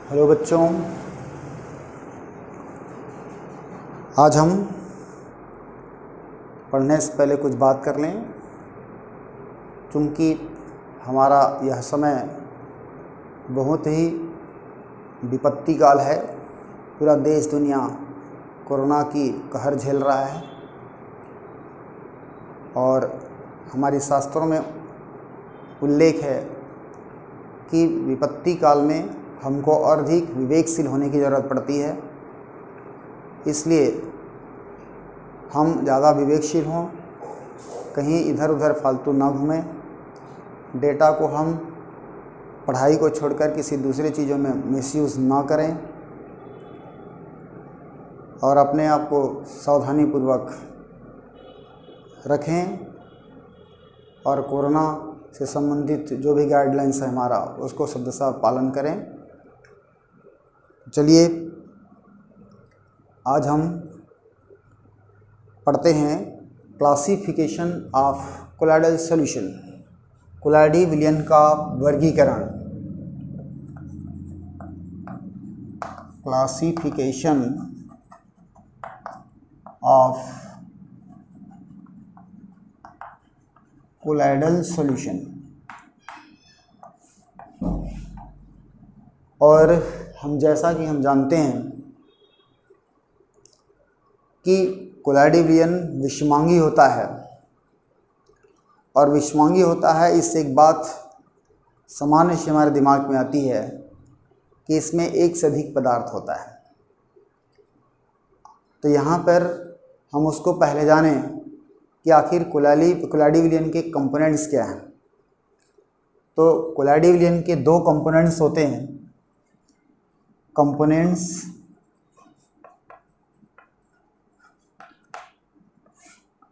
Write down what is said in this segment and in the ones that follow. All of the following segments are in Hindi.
हेलो बच्चों, आज हम पढ़ने से पहले कुछ बात कर लें। क्योंकि हमारा यह समय बहुत ही विपत्ति काल है। पूरा देश दुनिया कोरोना की कहर झेल रहा है और हमारे शास्त्रों में उल्लेख है कि विपत्ति काल में हमको और अधिक विवेकशील होने की ज़रूरत पड़ती है। इसलिए हम ज़्यादा विवेकशील हों, कहीं इधर उधर फालतू ना घूमें, डेटा को हम पढ़ाई को छोड़कर किसी दूसरी चीज़ों में मिसयूज़ ना करें और अपने आप को सावधानीपूर्वक रखें और कोरोना से संबंधित जो भी गाइडलाइंस है हमारा उसको सदस्यता पालन करें। चलिए आज हम पढ़ते हैं क्लासिफिकेशन ऑफ कोलाइडल सॉल्यूशन, कोलाइडी विलयन का वर्गीकरण। Classification of colloidal solution. और जैसा कि हम जानते हैं कि कोलाइडी विलयन विषमांगी होता है और विषमांगी होता है, इससे एक बात सामान्य से हमारे दिमाग में आती है कि इसमें एक से अधिक पदार्थ होता है। तो यहाँ पर हम उसको पहले जानें कि आखिर कोलाइडी विलयन के कंपोनेंट्स क्या हैं। तो कोलाइडी विलयन के दो कंपोनेंट्स होते हैं। कंपोनेंट्स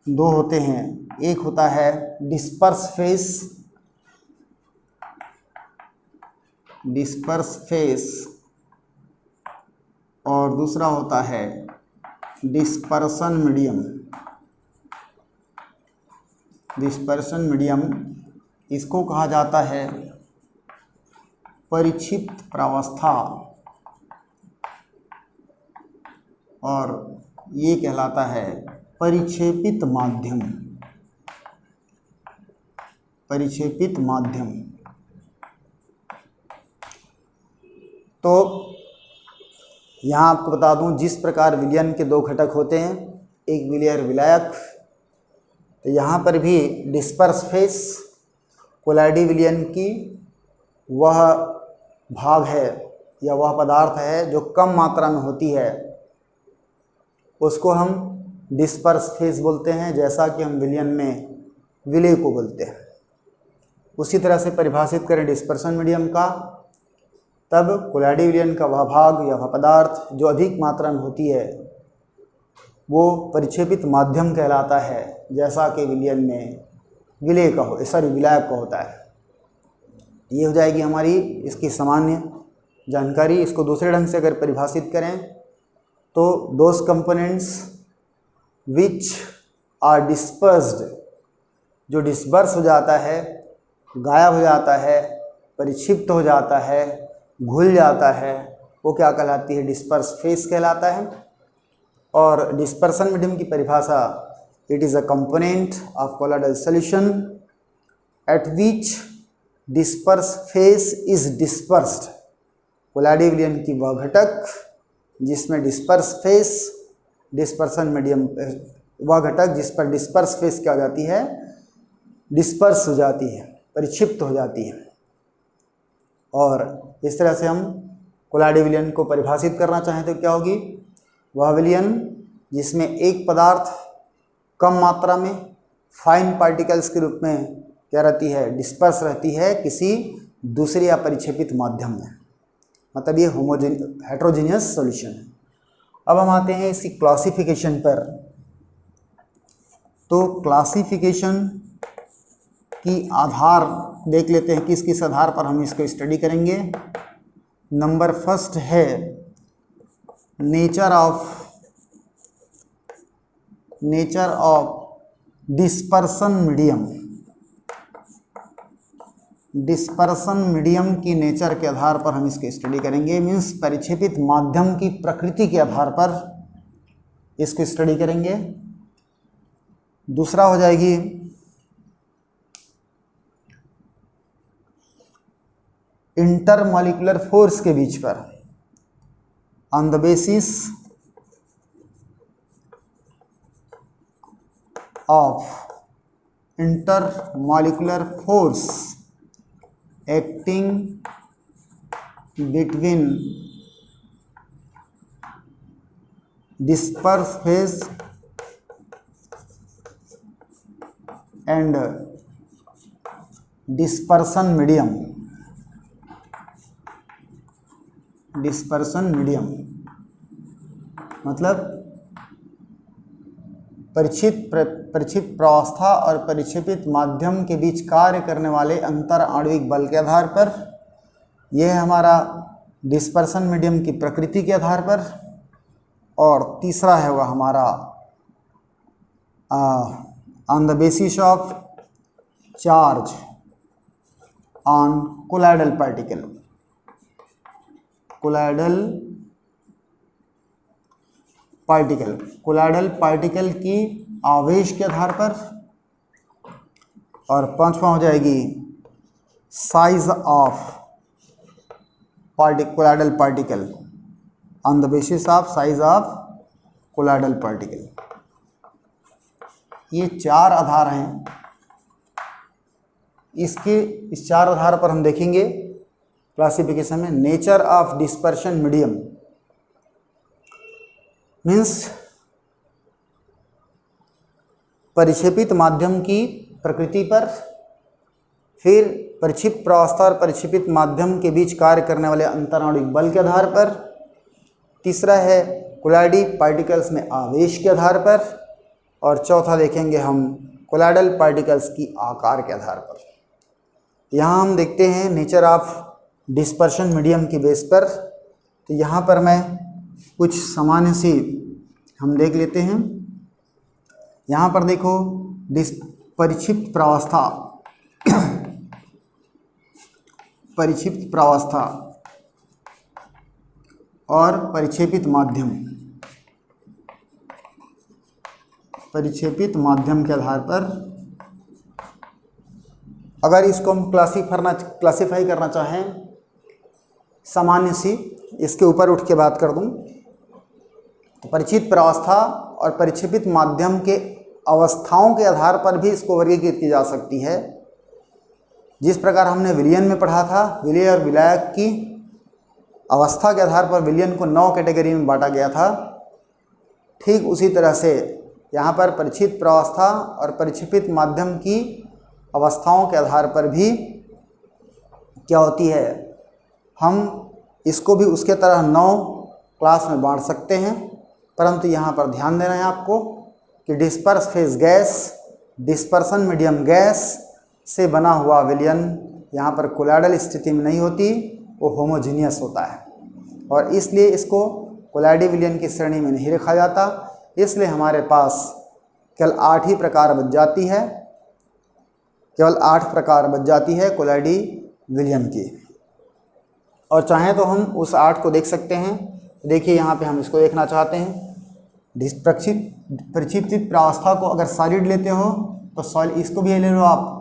दो होते हैं, एक होता है डिस्पर्स फेस और दूसरा होता है डिस्पर्सन मीडियम। इसको कहा जाता है परिक्षिप्त प्रावस्था और ये कहलाता है परिक्षेपित माध्यम। तो यहाँ आपको बता दूं, जिस प्रकार विलयन के दो घटक होते हैं, एक विलयर विलायक, तो यहाँ पर भी डिस्पर्स फेस कोलाइडी विलयन की वह भाग है या वह पदार्थ है जो कम मात्रा में होती है, उसको हम डिस्पर्स फेस बोलते हैं, जैसा कि हम विलयन में विलय को बोलते हैं। उसी तरह से परिभाषित करें डिस्पर्सन मीडियम का, तब कोलाइडी विलयन का वह भाग या वह पदार्थ जो अधिक मात्रा में होती है वो परिक्षेपित माध्यम कहलाता है, जैसा कि विलयन में विलायक का होता है। ये हो जाएगी हमारी इसकी सामान्य जानकारी। इसको दूसरे ढंग से अगर परिभाषित करें तो those components which are dispersed, जो डिस्पर्स हो जाता है, गायब हो जाता है, परिक्षिप्त हो जाता है, घुल जाता है, वो क्या कहलाती है? डिस्पर्स फेस कहलाता है। और डिस्पर्सन मीडियम की परिभाषा, it is a component of colloidal solution at which disperse phase is dispersed. कोलाइडी विलयन की वह घटक जिसमें डिस्पर्स फेस, डिस्पर्सन मीडियम वह घटक जिस पर डिस्पर्स फेस क्या हो जाती है? डिस्पर्स हो जाती है, परिक्षिप्त हो जाती है। और इस तरह से हम कोलाइडी विलयन को परिभाषित करना चाहें तो क्या होगी? वह विलयन जिसमें एक पदार्थ कम मात्रा में फाइन पार्टिकल्स के रूप में क्या रहती है? डिस्पर्स रहती है किसी दूसरे या परिक्षेपित माध्यम में। मतलब ये हेट्रोजीनियस सॉल्यूशन है। अब हम आते हैं इसकी क्लासिफिकेशन पर। तो क्लासिफिकेशन की आधार देख लेते हैं, किस किस आधार पर हम इसको स्टडी करेंगे। नंबर फर्स्ट है nature of dispersion medium. Dispersion medium की नेचर के आधार पर हम इसकी स्टडी करेंगे, मीन्स परिक्षेपित माध्यम की प्रकृति के आधार पर इसको स्टडी करेंगे। दूसरा हो जाएगी इंटरमॉलिक्यूलर फोर्स के बीच पर, on the basis of intermolecular force acting between disperse phase and dispersion medium. Dispersion medium मतलब परिक्षिप्त प्रावस्था और परिक्षेपित माध्यम के बीच कार्य करने वाले अंतर आणविक बल के आधार पर, यह है हमारा डिस्पर्सन मीडियम की प्रकृति के आधार पर। और तीसरा है वह हमारा on the basis of charge on colloidal particle. Colloidal particle की आवेश के आधार पर। और पांचवा हो जाएगी size of colloidal particle, on the basis of size of colloidal particle. ये चार आधार हैं। इस चार आधार पर हम देखेंगे क्लासिफिकेशन में nature of dispersion medium, means परिक्षेपित माध्यम की प्रकृति पर, फिर परिक्षिप्त प्रावस्था और परिक्षेपित माध्यम के बीच कार्य करने वाले अंतराणविक बल के आधार पर, तीसरा है कोलाइडी पार्टिकल्स में आवेश के आधार पर, और चौथा देखेंगे हम कोलाइडल पार्टिकल्स की आकार के आधार पर। यहाँ हम देखते हैं नेचर ऑफ डिस्पर्शन मीडियम की बेस पर। तो यहाँ पर मैं कुछ सामान्य सी हम देख लेते हैं। यहाँ पर देखो परिक्षिप्त प्रावस्था परिक्षिप्त प्रावस्था और परिक्षेपित माध्यम, परिक्षेपित माध्यम के आधार पर अगर इसको हम क्लासीफाई करना चाहें सामान्य सी, इसके ऊपर उठ के बात कर दूं तो परिक्षिप्त प्रावस्था और परिक्षेपित माध्यम के अवस्थाओं के आधार पर भी इसको वर्गीकृत की जा सकती है। जिस प्रकार हमने विलयन में पढ़ा था, विलेय और विलायक की अवस्था के आधार पर विलयन को 9 कैटेगरी में बांटा गया था, ठीक उसी तरह से यहाँ पर परिक्षिप्त प्रावस्था और परिक्षेपित माध्यम की अवस्थाओं के आधार पर भी क्या होती है, हम इसको भी उसके तरह 9 क्लास में बांट सकते हैं। परंतु यहाँ पर ध्यान देना है आपको कि disperse phase gas, dispersion medium gas से बना हुआ विलयन यहाँ पर कोलाइडल स्थिति में नहीं होती, वो होमोजीनियस होता है और इसलिए इसको कोलाइडी विलयन की श्रेणी में नहीं रखा जाता। इसलिए हमारे पास केवल 8 ही प्रकार बच जाती है, केवल 8 प्रकार बच जाती है कोलाइडी विलयन की। और चाहें तो हम उस 8 को देख सकते हैं। देखिए यहाँ पे हम इसको देखना चाहते हैं। परिक्षिप्त प्रावस्था को अगर सॉलिड लेते हो तो इसको भी ले लो आप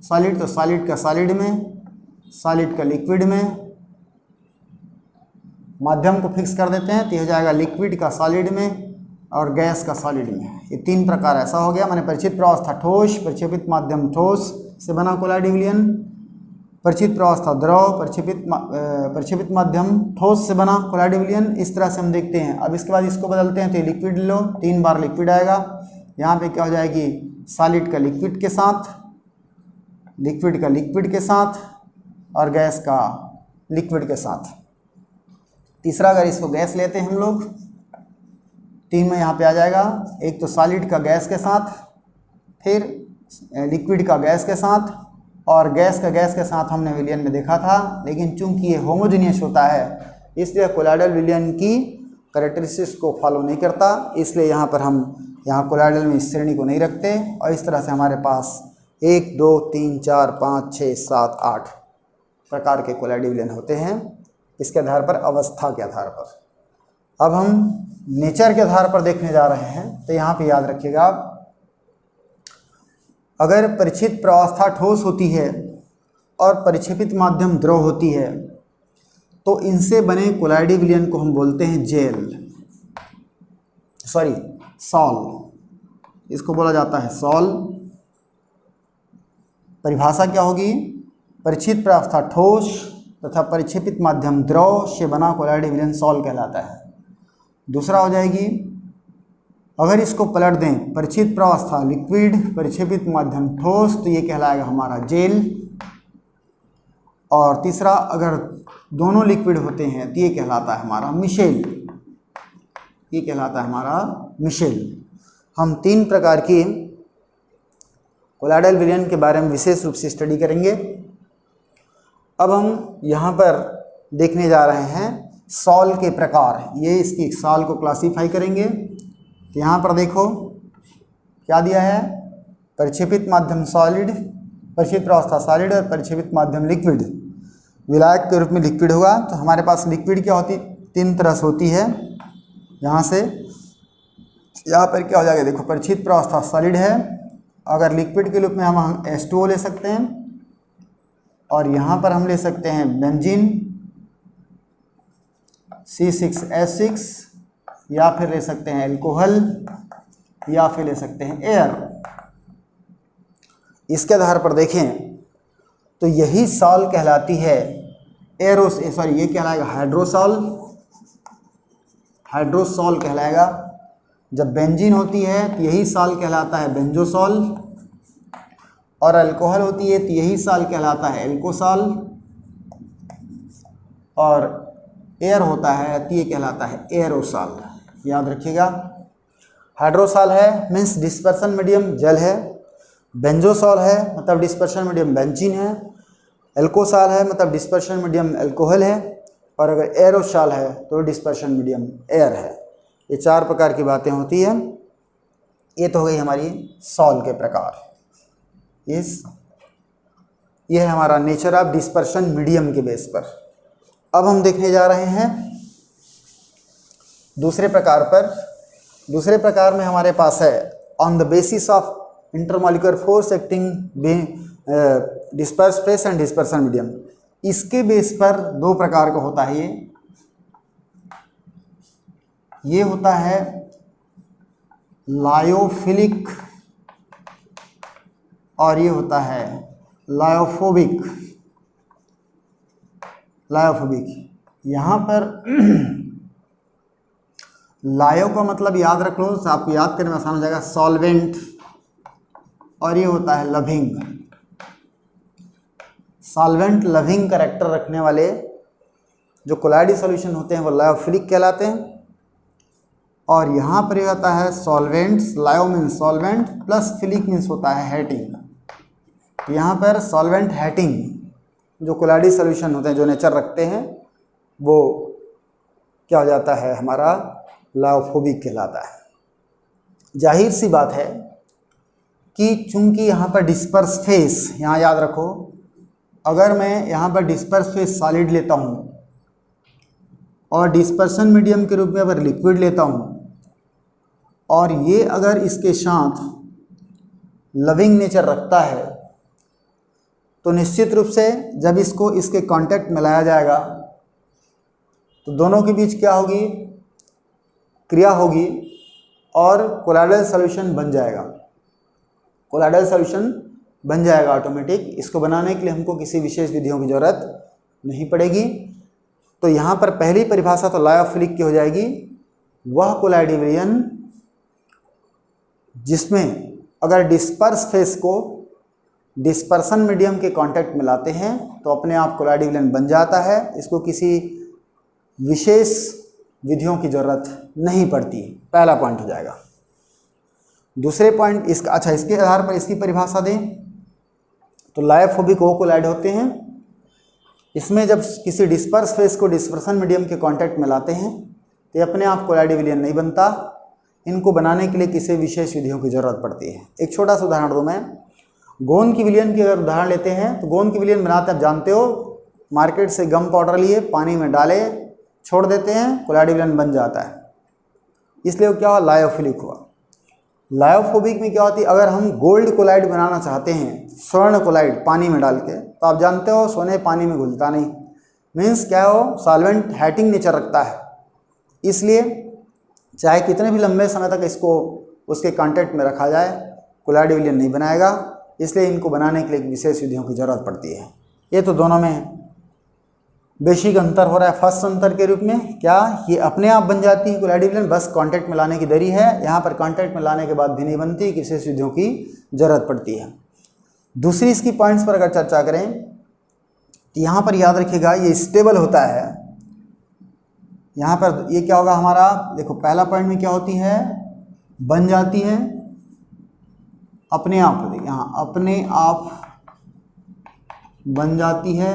सॉलिड, तो सॉलिड का सॉलिड में, सॉलिड का लिक्विड में, माध्यम को फिक्स कर देते हैं तो यह हो जाएगा लिक्विड का सॉलिड में और गैस का सॉलिड में। ये 3 प्रकार ऐसा हो गया। मैंने परिक्षिप्त प्रावस्था ठोस, परिक्षेपित माध्यम ठोस से बना कोलाइडी विलयन, परिक्षिप्त प्रावस्था द्रव, परिक्षेपित माध्यम ठोस से बना कोलाइडी विलयन। इस तरह से हम देखते हैं। अब इसके बाद इसको बदलते हैं तो ये लिक्विड लो, 3 बार लिक्विड आएगा। यहाँ पे क्या हो जाएगी, सॉलिड का लिक्विड के साथ, लिक्विड का लिक्विड के साथ और गैस का लिक्विड के साथ। तीसरा अगर इसको गैस लेते हैं हम लोग, 3 में यहाँ पे आ जाएगा, एक तो सॉलिड का गैस के साथ, फिर लिक्विड का गैस के साथ और गैस का गैस के साथ हमने विलयन में देखा था। लेकिन चूंकि ये होमोजीनियस होता है इसलिए कोलाइडल विलयन की कैरेक्टरिस्टिक्स को फॉलो नहीं करता, इसलिए यहाँ पर हम यहाँ कोलाइडल में इस श्रेणी को नहीं रखते और इस तरह से हमारे पास 1 2 3 4 5 6 7 8 प्रकार के कोलाइड विलयन होते हैं, इसके आधार पर, अवस्था के आधार पर। अब हम नेचर के आधार पर देखने जा रहे हैं। तो यहाँ पे याद रखिएगा, अगर परिचित प्रवस्था ठोस होती है और परिक्षेपित माध्यम द्रव होती है तो इनसे बने कोलाइडी विलयन को हम बोलते हैं सॉल। इसको बोला जाता है सॉल। परिभाषा क्या होगी? परिचित प्रवस्था ठोस तथा परिक्षेपित माध्यम द्रव से बना कोलाइडी विलयन सॉल कहलाता है। दूसरा हो जाएगी, अगर इसको पलट दें, परिचित प्रवस्था लिक्विड, परिक्षेपित माध्यम ठोस, तो ये कहलाएगा हमारा जेल। और तीसरा, अगर दोनों लिक्विड होते हैं तो ये कहलाता है हमारा मिशेल। ये कहलाता है हमारा मिशेल। हम 3 प्रकार की कोलाइडल विलयन के बारे में विशेष रूप से स्टडी करेंगे। अब हम यहाँ पर देखने जा रहे हैं सॉल के प्रकार। ये इसकी सॉल को क्लासीफाई करेंगे। तो यहाँ पर देखो क्या दिया है, परिक्षेपित माध्यम सॉलिड, परिक्षेपित प्रवस्था सॉलिड और परिक्षेपित माध्यम लिक्विड। विलायक के रूप में लिक्विड होगा। तो हमारे पास लिक्विड क्या होती, 3 तरह से होती है। यहाँ से यहाँ पर क्या हो जाएगा, देखो परिक्षेपित प्रवस्था सॉलिड है, अगर लिक्विड के रूप में हम H2O ले सकते हैं, और यहाँ पर हम ले सकते हैं बेंजीन C6H6, या फिर ले सकते हैं एल्कोहल, या फिर ले सकते हैं एयर। इसके आधार पर देखें तो यही सॉल कहलाती है ये कहलाएगा हाइड्रोसॉल कहलाएगा। जब बेंजीन होती है तो यही सॉल कहलाता है बेंजोसॉल, और अल्कोहल होती है तो यही सॉल कहलाता है एल्कोसॉल, और एयर होता है तो ये कहलाता है एरोसॉल। याद रखिएगा, हाइड्रोसॉल है मीन्स डिस्पर्सन मीडियम जल है, बेंजोसॉल है मतलब डिस्पर्शन मीडियम बेंजीन है, एल्कोसॉल है मतलब डिस्पर्शन मीडियम अल्कोहल है, और अगर एरोसॉल है तो डिस्पर्शन मीडियम एयर है। ये 4 प्रकार की बातें होती हैं। ये तो हो गई हमारी सॉल के प्रकार। ये है हमारा नेचर ऑफ डिस्पर्शन मीडियम के बेस पर। अब हम देखने जा रहे हैं दूसरे प्रकार पर। दूसरे प्रकार में हमारे पास है on the basis of intermolecular force acting disperse phase and dispersion medium. इसके बेस पर 2 प्रकार का होता है। ये होता है लायोफिलिक और ये होता है लायोफोबिक। यहाँ पर लायो का मतलब याद रख लो, तो आपको याद करने में आसान हो जाएगा, सॉल्वेंट, और ये होता है लविंग। सॉल्वेंट लविंग कैरेक्टर रखने वाले जो कोलाइडी सॉल्यूशन होते हैं वो लायोफिलिक कहलाते हैं। और यहाँ पर ये होता है सॉल्वेंट्स, लायो means solvent plus philic means होता है हेटिंग। तो यहाँ पर सॉल्वेंट हेटिंग जो कोलाइडी सॉल्यूशन होते हैं, जो नेचर रखते हैं, वो क्या हो जाता है, हमारा लायोफोबिक कहलाता है। जाहिर सी बात है कि चूंकि यहाँ पर डिस्पर्स फेस, यहाँ याद रखो, अगर मैं यहाँ पर डिस्पर्स फेस सॉलिड लेता हूँ और डिस्पर्सन मीडियम के रूप में अगर लिक्विड लेता हूँ, और ये अगर इसके साथ लविंग नेचर रखता है, तो निश्चित रूप से जब इसको इसके कांटेक्ट में लाया जाएगा तो दोनों के बीच क्या होगी, क्रिया होगी और कोलाइडल सॉल्यूशन बन जाएगा। कोलाइडल सॉल्यूशन बन जाएगा ऑटोमेटिक। इसको बनाने के लिए हमको किसी विशेष विधियों की ज़रूरत नहीं पड़ेगी। तो यहाँ पर पहली परिभाषा तो लायोफिलिक की हो जाएगी, वह कोलाइडी विलयन जिसमें अगर डिस्पर्स फेस को डिस्पर्सन मीडियम के कांटेक्ट में लाते हैं तो अपने आप कोलाइडी विलयन बन जाता है। इसको किसी विशेष विधियों की ज़रूरत नहीं पड़ती। पहला पॉइंट हो जाएगा। दूसरे पॉइंट इसका, अच्छा, इसके आधार पर इसकी परिभाषा दें तो लायोफोबिक वो कोलाइड होते हैं इसमें जब किसी डिस्पर्स फेस को डिस्पर्सन मीडियम के कांटेक्ट में लाते हैं तो ये अपने आप कोलाइडी विलयन नहीं बनता। इनको बनाने के लिए किसी विशेष विधियों की ज़रूरत पड़ती है। एक छोटा सा उदाहरण दूँ मैं, गोंद की विलयन की अगर उदाहरण लेते हैं तो गोंद की विलयन बनाते आप जानते हो, मार्केट से गम पाउडर लिए पानी में डाले छोड़ देते हैं, कोलाइड विलयन बन जाता है। इसलिए वो क्या हुआ, लायोफिलिक हुआ। लायोफोबिक में क्या होती है, अगर हम गोल्ड कोलाइड बनाना चाहते हैं, स्वर्ण कोलाइड पानी में डाल के, तो आप जानते हो सोने पानी में घुलता नहीं, मीन्स क्या हो, सॉल्वेंट हैटिंग नेचर रखता है। इसलिए चाहे कितने भी लंबे समय तक इसको उसके कांटेक्ट में रखा जाए, कोलाइड विलयन नहीं बनाएगा। इसलिए इनको बनाने के लिए एक विशेष विधियों की ज़रूरत पड़ती है। ये तो दोनों में बेसिक अंतर हो रहा है। फर्स्ट अंतर के रूप में क्या, ये अपने आप बन जाती है कोलाइड विलयन, बस कांटेक्ट में लाने की देरी है। यहाँ पर कांटेक्ट में लाने के बाद भी नहीं बनती, विशेष विधियों की ज़रूरत पड़ती है। दूसरी इसकी पॉइंट्स पर अगर चर्चा करें तो यहाँ पर याद रखिएगा, ये स्टेबल होता है। यहाँ पर ये क्या होगा हमारा, देखो पहला पॉइंट में क्या होती है, बन जाती है अपने आप, यहाँ अपने आप बन जाती है।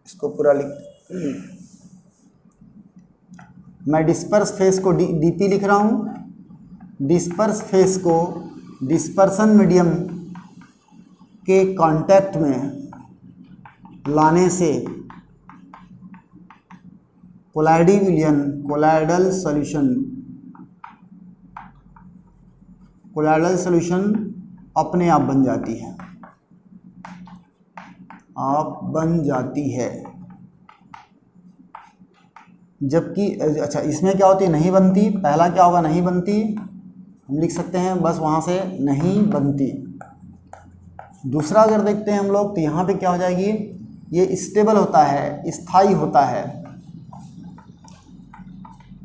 इसको पूरा लिख, मैं डिस्पर्स फेस को डीपी लिख रहा हूँ। डिस्पर्स फेस को डिस्पर्सन मीडियम के कांटेक्ट में लाने से कोलाइडी विलयन, कोलाइडल सॉल्यूशन अपने आप बन जाती है, आप बन जाती है। जबकि अच्छा, इसमें क्या होती है, नहीं बनती। पहला क्या होगा, नहीं बनती, हम लिख सकते हैं बस वहाँ से नहीं बनती। दूसरा अगर देखते हैं हम लोग तो यहाँ पे क्या हो जाएगी, ये स्टेबल होता है, स्थायी होता है।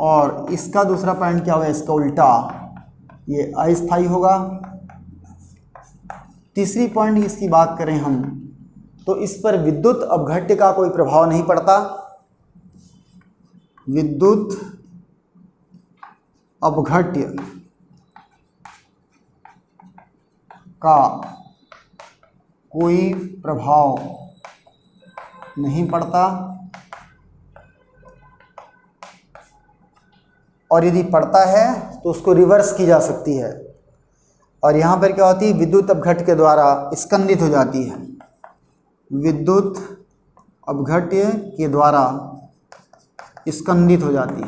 और इसका दूसरा पॉइंट क्या होगा, इसका उल्टा, ये अस्थायी होगा। तीसरी पॉइंट इसकी बात करें हम तो इस पर विद्युत अपघट्य का कोई प्रभाव नहीं पड़ता। विद्युत अपघट्य का कोई प्रभाव नहीं पड़ता, और यदि पड़ता है तो उसको रिवर्स की जा सकती है। और यहाँ पर क्या होती है, विद्युत अपघट्य के द्वारा स्कंदित हो जाती है। विद्युत अपघट्य के द्वारा स्कंदित हो जाती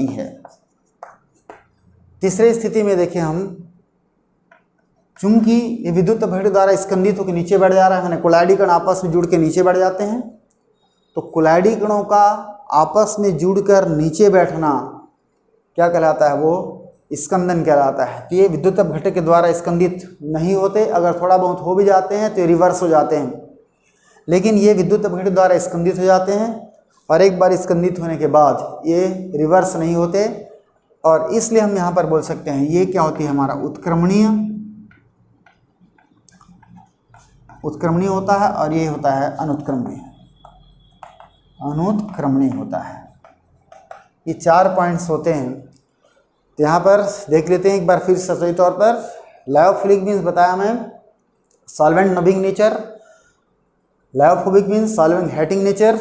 है। तीसरी स्थिति में देखें हम, चूंकि ये विद्युत अपघट्य द्वारा स्कंदित होकर नीचे बढ़ जा रहा है, यानी कोलाइडी कण आपस में जुड़ के नीचे बढ़ जाते हैं, तो कोलाइडी कणों का आपस में जुड़कर नीचे बैठना क्या कहलाता है, वो स्कंदन कहलाता है। तो ये विद्युत अपघट्य के द्वारा स्कंदित नहीं होते, अगर थोड़ा बहुत हो भी जाते हैं तो ये रिवर्स हो जाते हैं। लेकिन ये विद्युत अपघट्य द्वारा स्कंदित हो जाते हैं, और एक बार स्कंदित होने के बाद ये रिवर्स नहीं होते, और इसलिए हम यहाँ पर बोल सकते हैं ये क्या होती है, हमारा उत्क्रमणीय होता है, और ये होता है अनुत्क्रमणीय होता है। ये 4 पॉइंट्स होते हैं। तो यहाँ पर देख लेते हैं एक बार फिर सही तौर पर। लायोफिलिक मीन्स बताया मैं, solvent loving nature. Lyophobic means solvent hating nature.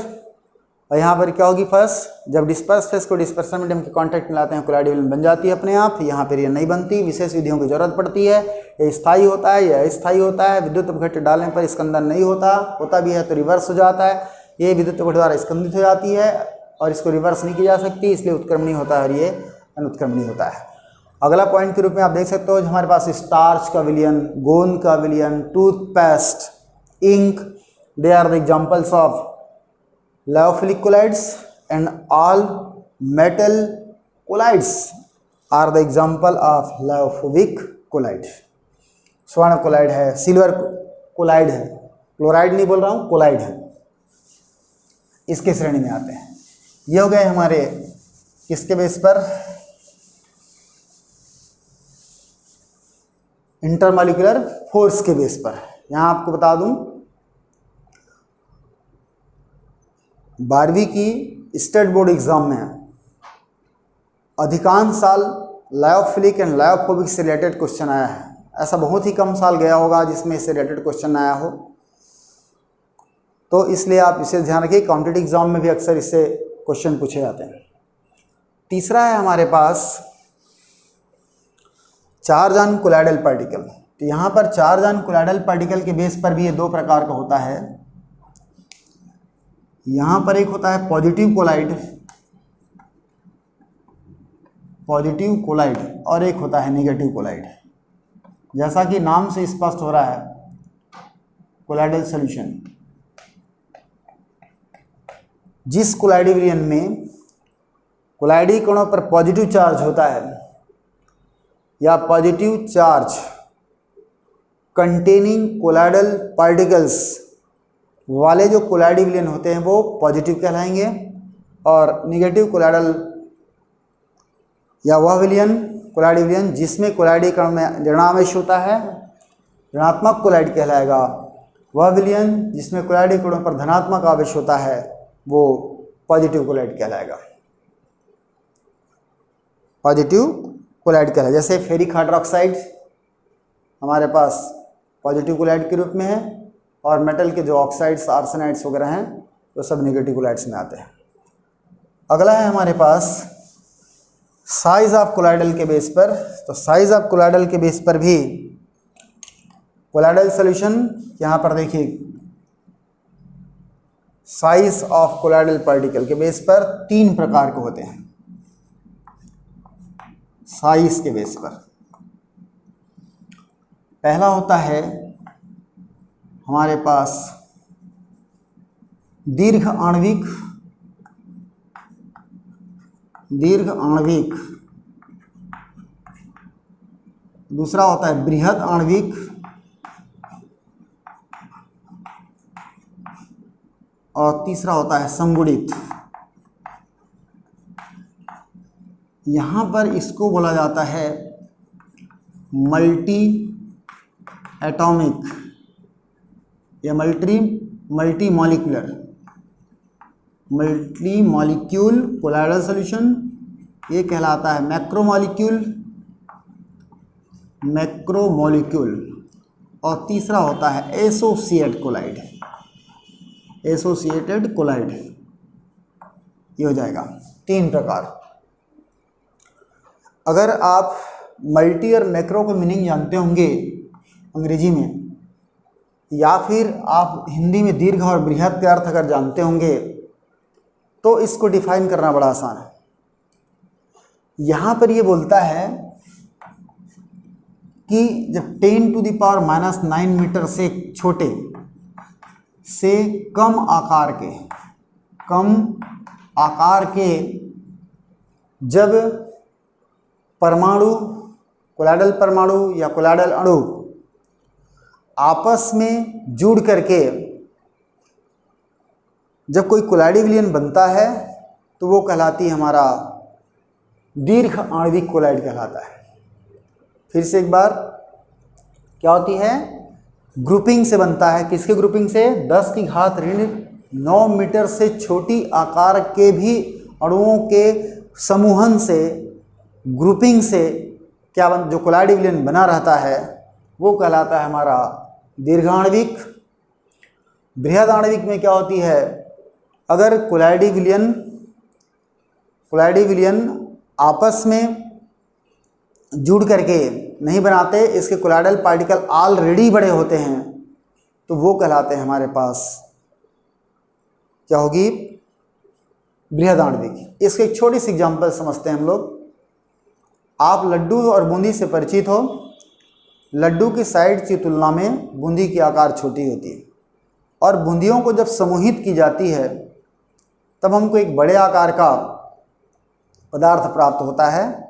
और यहाँ पर क्या होगी, फर्स्ट जब डिस्पर्स फेस को डिस्पर्सन मीडियम के कांटेक्ट में लाते हैं, कोलाइड विलयन बन जाती है अपने आप। यहाँ पर ये नहीं बनती, विशेष विधियों की जरूरत पड़ती है। ये स्थायी होता है, यह अस्थायी होता है। विद्युत अपघट्य डालने पर स्कंदन नहीं होता भी है तो रिवर्स हो जाता है। ये विद्युत अपघट्य द्वारा स्कंदित हो जाती है और इसको रिवर्स नहीं की जा सकती, इसलिए उत्क्रमणीय होता है और ये अनुत्क्रमणीय होता है। अगला पॉइंट के रूप में आप देख सकते हो, हमारे पास स्टार्च का विलयन, गोंद का विलयन, toothpaste, ink, they are the examples of lyophilic colloids, and all metal colloids are the example of lyophobic colloid. स्वर्ण कोलाइड है, सिल्वर कोलाइड है, क्लोराइड नहीं बोल रहा हूँ, कोलाइड है, इसके श्रेणी में आते हैं। ये हो गए हमारे किसके बेस पर, इंटरमॉलिक्यूलर फोर्स के बेस पर। यहाँ आपको बता दूं, 12वीं की स्टेट बोर्ड एग्जाम में अधिकांश साल लायोफिलिक एंड लायोफोबिक से रिलेटेड क्वेश्चन आया है। ऐसा बहुत ही कम साल गया होगा जिसमें इससे रिलेटेड क्वेश्चन आया हो, तो इसलिए आप इसे ध्यान रखिए। कॉम्पिटिटिव एग्जाम में भी अक्सर इससे क्वेश्चन पूछे जाते हैं। तीसरा है हमारे पास चार्ज ऑन कोलाइडल पार्टिकल। तो यहाँ पर चार्ज ऑन कोलाइडल पार्टिकल के बेस पर भी ये दो प्रकार का होता है। यहाँ पर एक होता है पॉजिटिव कोलाइड और एक होता है नेगेटिव कोलाइड। जैसा कि नाम से स्पष्ट हो रहा है, कोलाइडल सॉल्यूशन, जिस कोलाइडी विलयन में कोलाइडी कणों पर पॉजिटिव चार्ज होता है या positive charge containing colloidal particles वाले जो कोलाइडी विलयन होते हैं वो पॉजिटिव कहलाएंगे, और नेगेटिव कोलाइडल या वह विलयन कोलाइडी विलयन जिसमें कोलाइडी कण में ऋणावेश होता है, ऋणात्मक कोलाइड कहलाएगा। वह विलयन जिसमें कोलाइडी कणों पर धनात्मक आवेश होता है वो पॉजिटिव कोलाइड कहलाएगा, पॉजिटिव कोलाइड कहलाएगा। जैसे फेरिक हाइड्रोक्साइड हमारे पास पॉजिटिव कोलाइड के रूप में है, और मेटल के जो ऑक्साइड्स आर्सेनाइड्स वगैरह हैं वो सब नेगेटिव कोलाइड्स में आते हैं। अगला है हमारे पास साइज ऑफ कोलाइडल के बेस पर। तो साइज ऑफ कोलाइडल के बेस पर भी कोलाइडल सॉल्यूशन, यहाँ पर देखिए साइज ऑफ कोलाइडल पार्टिकल के बेस पर 3 प्रकार के होते हैं। साइज के बेस पर पहला होता है हमारे पास दीर्घ आणविक, दूसरा होता है बृहद आणविक, और तीसरा होता है संगुणित। यहाँ पर इसको बोला जाता है मल्टी एटॉमिक या मल्टी मॉलिक्यूल कोलाइडल सॉल्यूशन। ये कहलाता है मैक्रोमॉलिक्यूल, और तीसरा होता है एसोसिएटेड कोलाइड। ये हो जाएगा 3 प्रकार। अगर आप मल्टी और मैक्रो का मीनिंग जानते होंगे अंग्रेजी में, या फिर आप हिंदी में दीर्घ और बृहद के अर्थ अगर जानते होंगे तो इसको डिफाइन करना बड़ा आसान है। यहाँ पर ये बोलता है कि जब 10⁻⁹ मीटर से छोटे से कम आकार के जब परमाणु, कोलाइडल परमाणु या कोलाइडल अणु आपस में जुड़ करके जब कोई कोलाइडी विलयन बनता है तो वो कहलाती है हमारा दीर्घ आणविक कोलाइड कहलाता है। फिर से एक बार, क्या होती है? ग्रुपिंग से बनता है। किसके ग्रुपिंग से? 10⁻9 मीटर से छोटी आकार के भी अणुओं के समूहन से, ग्रुपिंग से क्या जो कोलाइडी विलयन बना रहता है वो कहलाता है हमारा दीर्घाणविक। बृहद आणविक में क्या होती है? अगर कोलाइडी विलयन आपस में जुड़ करके नहीं बनाते, इसके कोलाइडल पार्टिकल ऑलरेडी बड़े होते हैं, तो वो कहलाते हैं हमारे पास क्या होगी? बृहद आणविक। इसके एक छोटी सी एग्जांपल समझते हैं हम लोग। आप लड्डू और बूंदी से परिचित हो। लड्डू की साइड की तुलना में बूंदी की आकार छोटी होती है, और बूंदियों को जब समूहित की जाती है तब हमको एक बड़े आकार का पदार्थ प्राप्त होता है।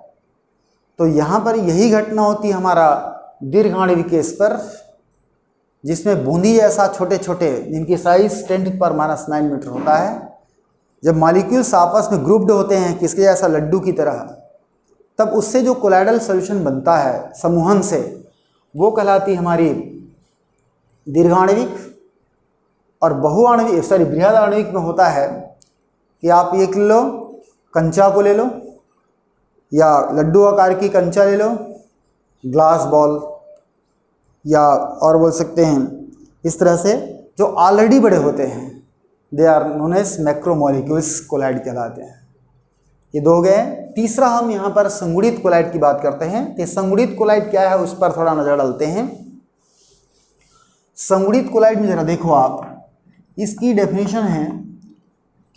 तो यहाँ पर यही घटना होती है हमारा दीर्घाणविक केस पर, जिसमें बूंदी ऐसा छोटे छोटे, जिनकी साइज 10⁻⁹ मीटर होता है, जब मॉलिक्यूल्स आपस में ग्रुप्ड होते हैं किसके जैसा, लड्डू की तरह, तब उससे जो कोलाइडल सॉल्यूशन बनता है समूहन से, वो कहलाती हमारी दीर्घाणविक। और बृहद आणविक में होता है कि आप एक लो कंचा को ले लो, या लड्डू आकार की कंचा ले लो, ग्लास बॉल, या और बोल सकते हैं इस तरह से, जो ऑलरेडी बड़े होते हैं, they are known as macromolecules colloid कहलाते हैं। ये दो हो गए। तीसरा हम यहाँ पर संगुणित कोलाइड की बात करते हैं। तो संगुणित कोलाइड क्या है उस पर थोड़ा नजर डालते हैं। संगुणित कोलाइड में जरा देखो आप, इसकी डेफिनेशन है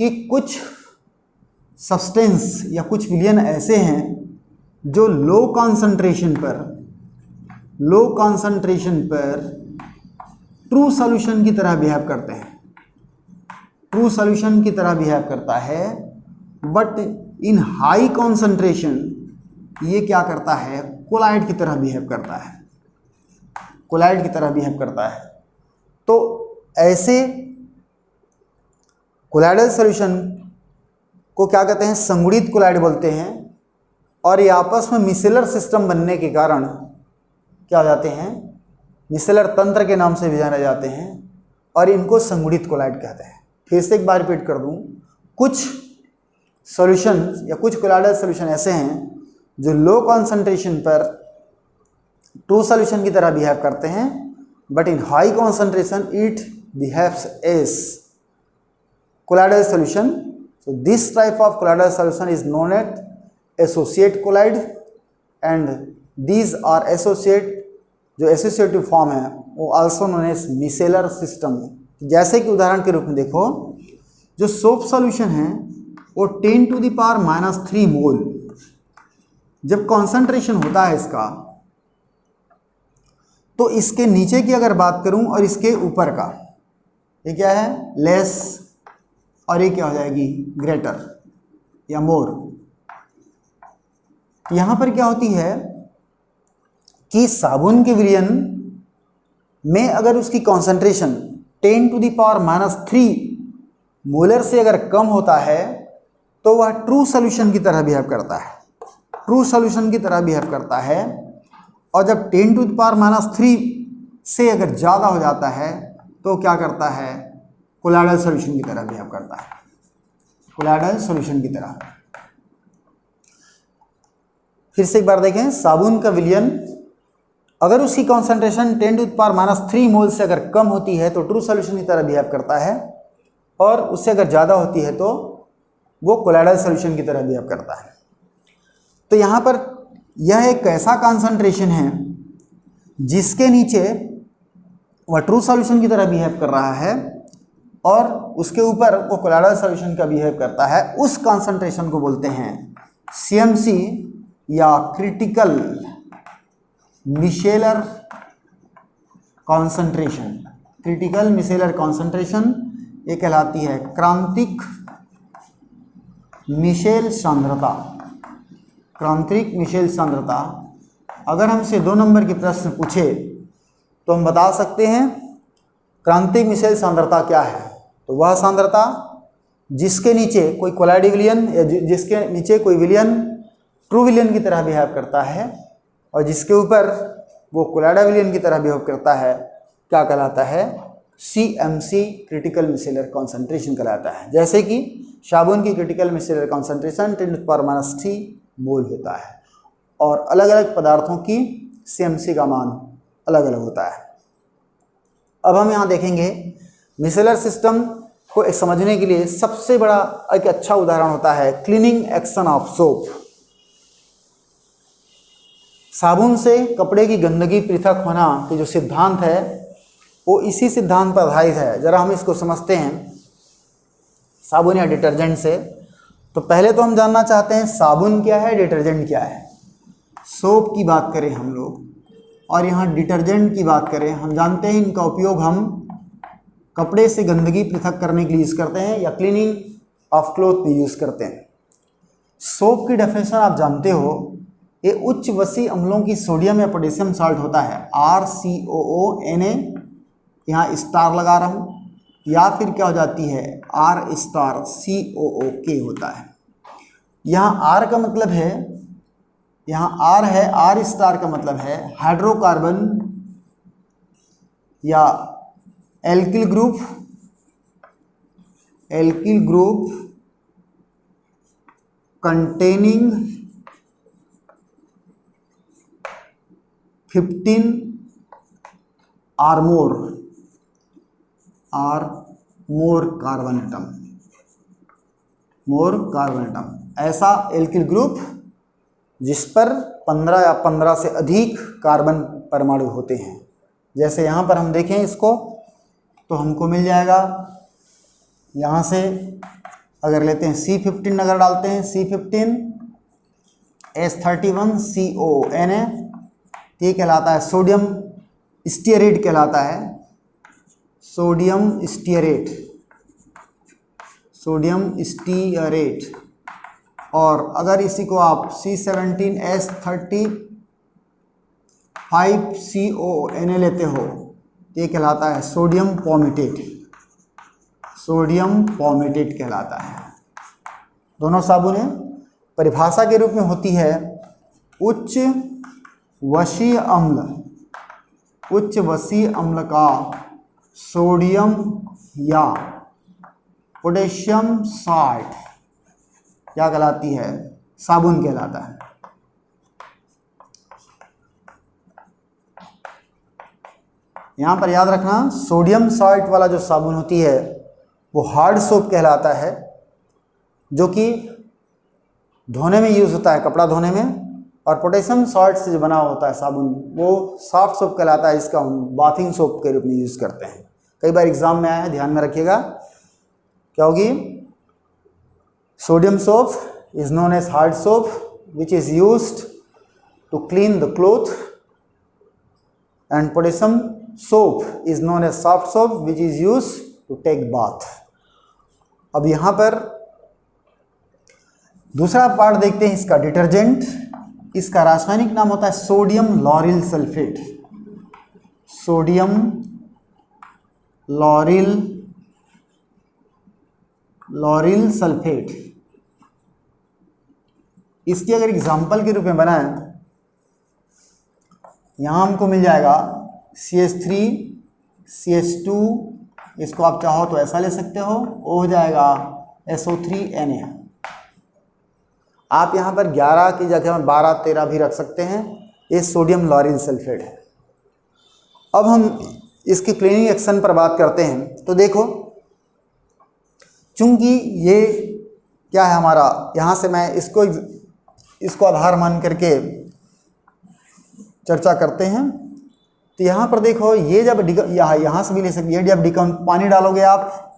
कि कुछ सब्सटेंस या कुछ विलयन ऐसे हैं जो लो कॉन्सेंट्रेशन पर ट्रू सॉल्यूशन की तरह बिहेव करते हैं, ट्रू सॉल्यूशन की तरह बिहेव करता है, बट इन हाई कॉन्सेंट्रेशन ये क्या करता है, कोलाइड की तरह बिहेव करता है, कोलाइड की तरह बिहेव करता है। तो ऐसे कोलाइडल सॉल्यूशन को क्या कहते हैं, संगुणित कोलाइड बोलते हैं। और ये आपस में मिसेलर सिस्टम बनने के कारण क्या हो जाते हैं, मिसेलर तंत्र के नाम से भी जाने जाते हैं और इनको संगुणित कोलाइड कहते हैं। फिर से एक बार रिपीट कर दूं, कुछ सॉल्यूशन या कुछ कोलाइडल सॉल्यूशन ऐसे हैं जो लो कॉन्सेंट्रेशन पर ट्रू सॉल्यूशन की तरह बिहेव करते हैं, but in high concentration it behaves as colloidal solution. So this type of colloidal solution is known as associate colloid, and these are associate, जो associative form है वो also known as micellar system। जैसे कि उदाहरण के रूप में देखो, जो सोप सॉल्यूशन है वो 10⁻³ मोल जब कॉन्सेंट्रेशन होता है इसका, तो इसके नीचे की अगर बात करूं और इसके ऊपर का, ये क्या है, लेस, और ये क्या हो जाएगी, ग्रेटर या मोर। यहां पर क्या होती है कि साबुन के विलयन में अगर उसकी कॉन्सेंट्रेशन 10⁻³ मोलर से अगर कम होता है तो वह ट्रू सॉल्यूशन की तरह बिहेव करता है, ट्रू सॉल्यूशन की तरह बिहेव करता है। और जब 10⁻³ से अगर ज़्यादा हो जाता है तो क्या करता है, कोलाइडल सॉल्यूशन की तरह बिहेव करता है, कोलाइडल सॉल्यूशन की तरह। फिर से एक बार देखें, साबुन का विलयन अगर उसकी कॉन्सेंट्रेशन 10⁻³ मोल से अगर कम होती है तो ट्रू सॉल्यूशन की तरह बिहेव करता है, और उससे अगर ज़्यादा होती है तो वो कोलाइडल सॉल्यूशन की तरह बिहेव करता है। तो यहाँ पर यह एक ऐसा कॉन्सेंट्रेशन है जिसके नीचे वह ट्रू सॉल्यूशन की तरह बिहेव कर रहा है और उसके ऊपर वो कोलाइडल सॉल्यूशन का बिहेव करता है। उस कॉन्सेंट्रेशन को बोलते हैं CMC या critical micellar concentration. Critical micellar concentration ये कहलाती है क्रांतिक मिशेल सांद्रता, क्रांतिक मिशेल सांद्रता। अगर हमसे 2 नंबर के प्रश्न पूछे तो हम बता सकते हैं क्रांतिक मिशेल सांद्रता क्या है, तो वह सांद्रता जिसके नीचे कोई कोलाइड विलयन या जिसके नीचे कोई विलयन ट्रू विलयन की तरह बिहेव करता है और जिसके ऊपर वो कोलाइडल विलयन की तरह बिहेव करता है, क्या कहलाता है, CMC क्रिटिकल मिसेलर कॉन्सेंट्रेशन कहलाता है। जैसे कि साबुन की क्रिटिकल मिसेलर कॉन्सेंट्रेशन 10⁻³ मोल होता है और अलग अलग पदार्थों की CMC का मान अलग अलग होता है। अब हम यहाँ देखेंगे मिसेलर सिस्टम को समझने के लिए सबसे बड़ा एक अच्छा उदाहरण होता है क्लीनिंग एक्शन ऑफ सोप। साबुन से कपड़े की गंदगी पृथक होना के जो सिद्धांत है वो इसी सिद्धांत पर आधारित है। जरा हम इसको समझते हैं साबुन या डिटर्जेंट से। तो पहले तो हम जानना चाहते हैं साबुन क्या है, डिटर्जेंट क्या है। सोप की बात करें हम लोग और यहाँ डिटर्जेंट की बात करें, हम जानते हैं इनका उपयोग हम कपड़े से गंदगी पृथक करने के लिए यूज़ करते हैं या क्लीनिंग ऑफ क्लोथ भी यूज़ करते हैं। सोप की डेफिनेशन आप जानते हो, ये उच्च वसी अम्लों की सोडियम या पोटेशियम साल्ट होता है, RCOONA, यहाँ स्टार लगा रहा हूँ, या फिर क्या हो जाती है RCOOK होता है। यहाँ R का मतलब है, यहाँ R है, R स्टार का मतलब है हाइड्रोकार्बन या alkyl group containing 15 or more more carbon atom, more carbon atom. ऐसा एल्किल ग्रुप जिस पर 15 या 15 से अधिक कार्बन परमाणु होते हैं। जैसे यहाँ पर हम देखें इसको तो हमको मिल जाएगा, यहाँ से अगर लेते हैं C15 अगर डालते हैं C15 H31 CONA, ये कहलाता है सोडियम स्टीयरेट कहलाता है, सोडियम स्टीयरेट, सोडियम स्टीयरेट। और अगर इसी को आप C17 H35 CONA लेते हो तो ये कहलाता है सोडियम पॉमेटेट, सोडियम पॉमेटेट कहलाता है। दोनों साबुनें परिभाषा के रूप में होती है उच्च वसीय अम्ल, उच्च वसीय अम्ल का सोडियम या पोटेशियम साल्ट क्या कहलाती है, साबुन कहलाता है। यहाँ पर याद रखना सोडियम साल्ट वाला जो साबुन होती है वो हार्ड सोप कहलाता है, जो कि धोने में यूज़ होता है, कपड़ा धोने में। और पोटेशियम सॉल्ट से जो बना होता है साबुन वो सॉफ्ट सोप कहलाता है, इसका हम बाथिंग सोप के रूप में यूज़ करते हैं। कई बार एग्जाम में आया है, ध्यान में रखिएगा। क्या होगी, sodium soap is known as hard soap which is used to clean the cloth and potassium soap is known as soft soap which is used to take bath. अब यहाँ पर दूसरा पार्ट देखते हैं इसका, डिटर्जेंट। इसका रासायनिक नाम होता है sodium lauryl sulphate, sodium lauryl sulphate. इसकी अगर एग्जाम्पल के रूप में बनाएं, यहाँ हमको मिल जाएगा CH3 CH2, इसको आप चाहो तो ऐसा ले सकते हो, वो हो जाएगा SO3Na। आप यहाँ पर 11 की जगह में 12-13 भी रख सकते हैं। ये सोडियम लॉरिल सल्फेट है। अब हम इसकी क्लीनिंग एक्शन पर बात करते हैं। तो देखो, चूंकि ये क्या है हमारा, यहाँ से मैं इसको आधार मान करके चर्चा करते हैं। तो यहाँ पर देखो, ये जब यहाँ से भी ले सकते, ये जब पानी डालोगे आप,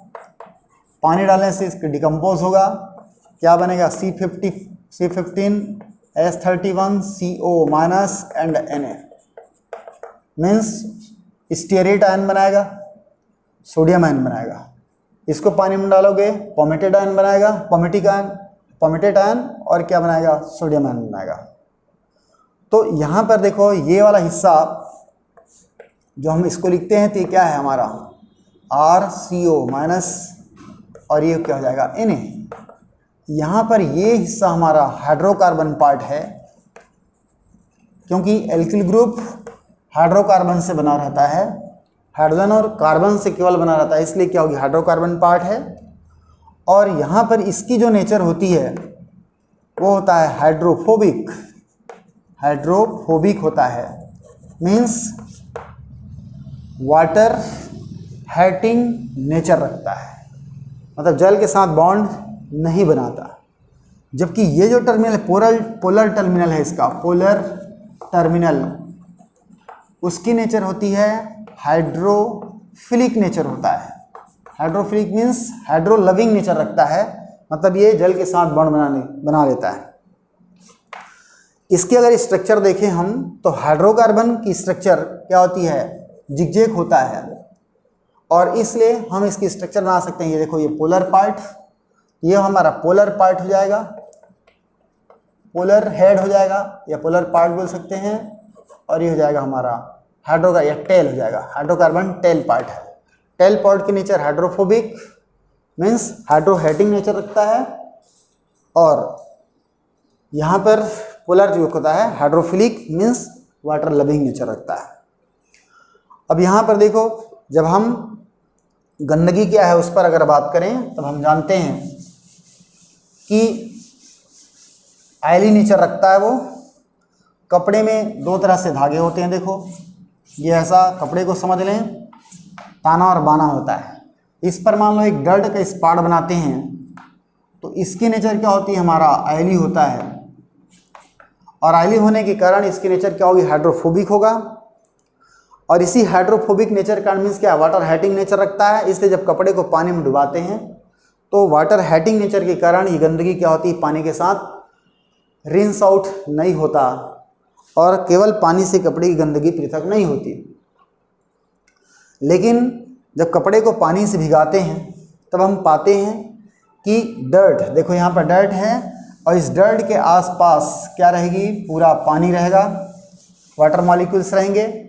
पानी डालने से इसका डिकम्पोज होगा, क्या बनेगा, C15 H31 CO minus and Na means stearate ion बनाएगा, सोडियम आयन बनाएगा। इसको पानी में डालोगे पॉमेटेड आयन बनाएगा, पॉमेटेड आयन, और क्या बनाएगा, सोडियम आयन बनाएगा। तो यहाँ पर देखो, ये वाला हिस्सा जो हम इसको लिखते हैं तो ये क्या है हमारा RCO माइनस, और ये क्या हो जाएगा Na। यहाँ पर ये हिस्सा हमारा हाइड्रोकार्बन पार्ट है, क्योंकि एल्किल ग्रुप हाइड्रोकार्बन से बना रहता है, हाइड्रोजन और कार्बन से केवल बना रहता है, इसलिए क्या होगी, हाइड्रोकार्बन पार्ट है। और यहाँ पर इसकी जो नेचर होती है वो होता है हाइड्रोफोबिक, हाइड्रोफोबिक होता है, मीन्स वाटर हेटिंग नेचर रखता है, मतलब जल के साथ बॉन्ड नहीं बनाता। जबकि ये जो टर्मिनल है, पोलर टर्मिनल है इसका, पोलर टर्मिनल, उसकी नेचर होती है हाइड्रोफिलिक नेचर होता है। Hydrophilic means hydro loving nature रखता है, मतलब ये जल के साथ बॉन्ड बना लेता है। इसके अगर स्ट्रक्चर देखें हम, तो हाइड्रोकार्बन की स्ट्रक्चर क्या होती है, जिगजैग होता है, और इसलिए हम इसकी स्ट्रक्चर बना सकते हैं। ये देखो, ये पोलर पार्ट, ये हमारा पोलर पार्ट हो जाएगा, पोलर हेड हो जाएगा या पोलर पार्ट बोल सकते हैं, और ये हो जाएगा हमारा या टेल हो जाएगा, हाइड्रोकार्बन टेल पार्ट है। टेल पार्ट की नेचर हाइड्रोफोबिक मीन्स हाइड्रोहेटिंग नेचर रखता है, और यहाँ पर पोलर जो होता है hydrophilic means water loving nature रखता है। अब यहाँ पर देखो, जब हम गंदगी क्या है उस पर अगर बात करें, तब हम जानते हैं कि आयली नेचर रखता है वो। कपड़े में दो तरह से धागे होते हैं, देखो ये ऐसा कपड़े को समझ लें, ताना और बाना होता है। इस पर मान लो एक डर्ट का स्पॉट बनाते हैं तो इसकी नेचर क्या होती है, हमारा आयली होता है, और आयली होने के कारण इसकी नेचर क्या होगी, हाइड्रोफोबिक होगा। और इसी हाइड्रोफोबिक नेचर का मीन्स क्या, वाटर हाइटिंग नेचर रखता है। इसलिए जब कपड़े को पानी में डुबाते हैं तो वाटर हाइटिंग नेचर के कारण ये गंदगी क्या होती है, पानी के साथ रिंस आउट नहीं होता और केवल पानी से कपड़े की गंदगी पृथक नहीं होती। लेकिन जब कपड़े को पानी से भिगाते हैं तब हम पाते हैं कि डर्ट, देखो यहाँ पर डर्ट है और इस डर्ट के आसपास क्या रहेगी, पूरा पानी रहेगा, वाटर मॉलिक्यूल्स रहेंगे,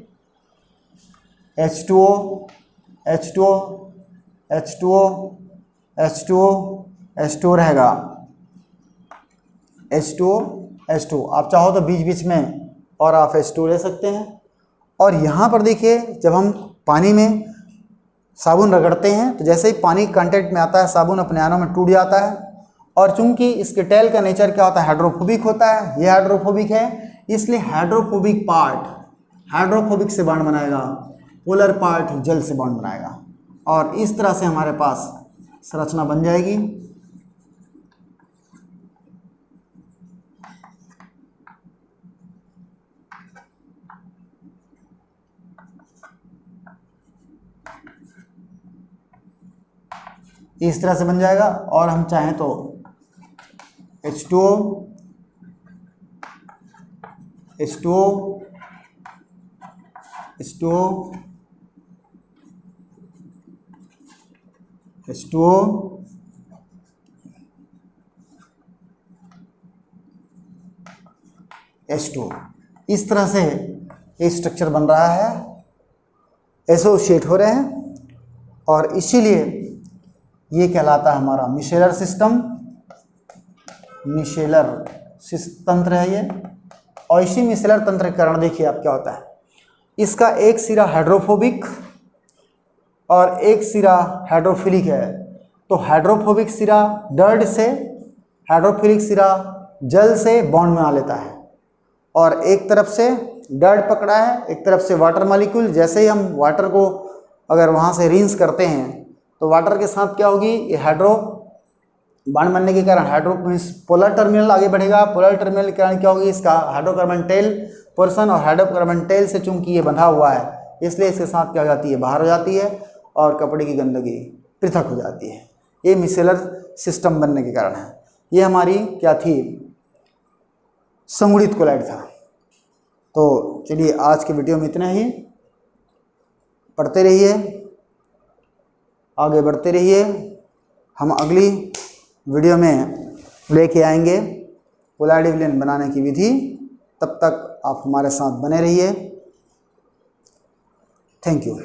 H2O, H2O, H2O, H2O, H2O रहेगा, H2O, H2O। आप चाहो तो बीच बीच में और आप H2O ले सकते हैं। और यहाँ पर देखिए जब हम पानी में साबुन रगड़ते हैं तो जैसे ही पानी कांटेक्ट में आता है साबुन अपने आणों में टूट जाता है, और चूंकि इसके टेल का नेचर क्या होता है, हाइड्रोफोबिक होता है, ये हाइड्रोफोबिक है, इसलिए हाइड्रोफोबिक पार्ट हाइड्रोफोबिक से बॉन्ड बनाएगा, पोलर पार्ट जल से बॉन्ड बनाएगा, और इस तरह से हमारे पास संरचना बन जाएगी। इस तरह से बन जाएगा। और हम चाहें तो H2O, H2O, H2O, H2O, H2O, इस तरह से ये स्ट्रक्चर बन रहा है, एसोसिएट हो रहे हैं, और इसीलिए ये कहलाता है हमारा मिशेलर सिस्टम, मिशेलर तंत्र है ये। और इसी मिशेलर तंत्र के कारण देखिए आप क्या होता है, इसका एक सिरा हाइड्रोफोबिक और एक सिरा हाइड्रोफिलिक है। तो हाइड्रोफोबिक सिरा डर्ट से, हाइड्रोफिलिक सिरा जल से बॉन्ड बना लेता है, और एक तरफ से डर्ट पकड़ा है, एक तरफ से वाटर मॉलिक्यूल। जैसे ही हम वाटर को अगर वहाँ से रिंस करते हैं तो वाटर के साथ क्या होगी, ये हाइड्रो बॉन्ड बनने के कारण हाइड्रो पोलर टर्मिनल आगे बढ़ेगा, पोलर टर्मिनल के कारण क्या होगी, इसका हाइड्रोकार्बन टेल पोर्शन, और हाइड्रोकार्बन टेल से चूंकि ये बंधा हुआ है इसलिए इसके साथ क्या हो जाती है, बाहर हो जाती है, और कपड़े की गंदगी पृथक हो जाती है। ये मिशेलर सिस्टम बनने के कारण है। ये हमारी क्या थी, संगुणित कोलाइड था। तो चलिए आज के वीडियो में इतना ही, पढ़ते रहिए, आगे बढ़ते रहिए। हम अगली वीडियो में लेके आएंगे कोलाइड विलयन बनाने की विधि। तब तक आप हमारे साथ बने रहिए। Thank you.